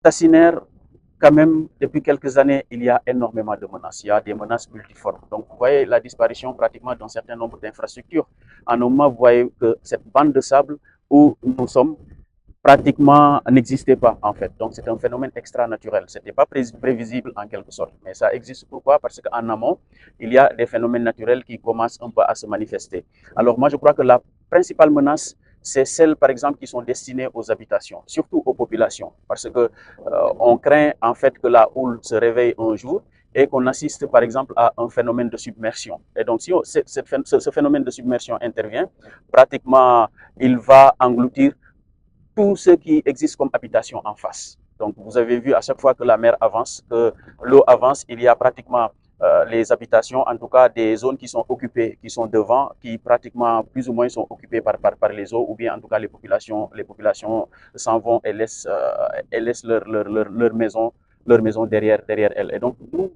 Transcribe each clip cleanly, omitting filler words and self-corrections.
Tassinère, quand même, depuis quelques années, il y a énormément de menaces. Il y a des menaces multiformes. Donc, vous voyez la disparition pratiquement d'un certain nombre d'infrastructures. En un moment, vous voyez que cette bande de sable où nous sommes pratiquement n'existait pas en fait. Donc c'est un phénomène extra-naturel. Ce n'était pas prévisible en quelque sorte. Mais ça existe pourquoi? Parce qu'en amont, il y a des phénomènes naturels qui commencent un peu à se manifester. Alors moi je crois que la principale menace, c'est celles par exemple qui sont destinées aux habitations, surtout aux populations. Parce que on craint en fait que la houle se réveille un jour et qu'on assiste par exemple à un phénomène de submersion. Et donc si ce phénomène de submersion intervient, pratiquement il va engloutir tout ce qui existe comme habitation en face. Donc, vous avez vu à chaque fois que la mer avance, que l'eau avance, il y a pratiquement les habitations, en tout cas des zones qui sont occupées, qui sont devant, qui pratiquement plus ou moins sont occupées par les eaux, ou bien en tout cas les populations s'en vont et laissent leur maison derrière elles. Et donc, nous,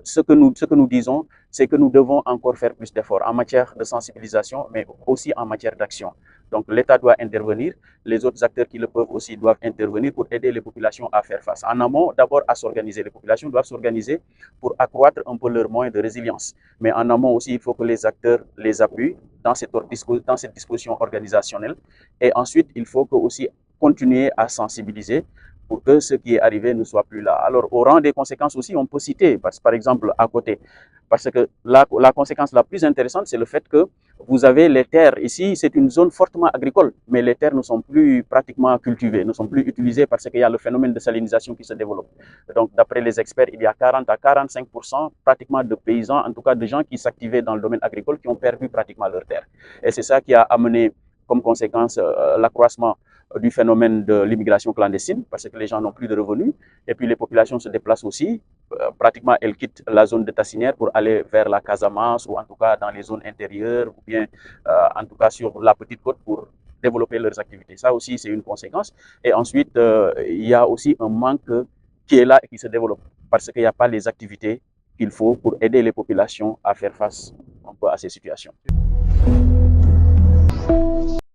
ce que nous disons, c'est que nous devons encore faire plus d'efforts en matière de sensibilisation, mais aussi en matière d'action. Donc l'État doit intervenir, les autres acteurs qui le peuvent aussi doivent intervenir pour aider les populations à faire face. En amont, d'abord à s'organiser. Les populations doivent s'organiser pour accroître un peu leurs moyens de résilience. Mais en amont aussi, il faut que les acteurs les appuient dans cette disposition organisationnelle. Et ensuite, il faut que aussi continuer à sensibiliser pour que ce qui est arrivé ne soit plus là. Alors, au rang des conséquences aussi, on peut citer, par exemple, à côté, parce que la conséquence la plus intéressante, c'est le fait que vous avez les terres. Ici, c'est une zone fortement agricole, mais les terres ne sont plus pratiquement cultivées, ne sont plus utilisées parce qu'il y a le phénomène de salinisation qui se développe. Donc, d'après les experts, il y a 40 à 45% pratiquement de paysans, en tout cas de gens qui s'activaient dans le domaine agricole, qui ont perdu pratiquement leurs terres. Et c'est ça qui a amené comme conséquence l'accroissement du phénomène de l'immigration clandestine, parce que les gens n'ont plus de revenus, et puis les populations se déplacent aussi. Pratiquement, elles quittent la zone de Tassinère pour aller vers la Casamance, ou en tout cas dans les zones intérieures, ou bien en tout cas sur la petite côte pour développer leurs activités. Ça aussi, c'est une conséquence. Et ensuite, il y a aussi un manque qui est là et qui se développe, parce qu'il n'y a pas les activités qu'il faut pour aider les populations à faire face un peu à ces situations.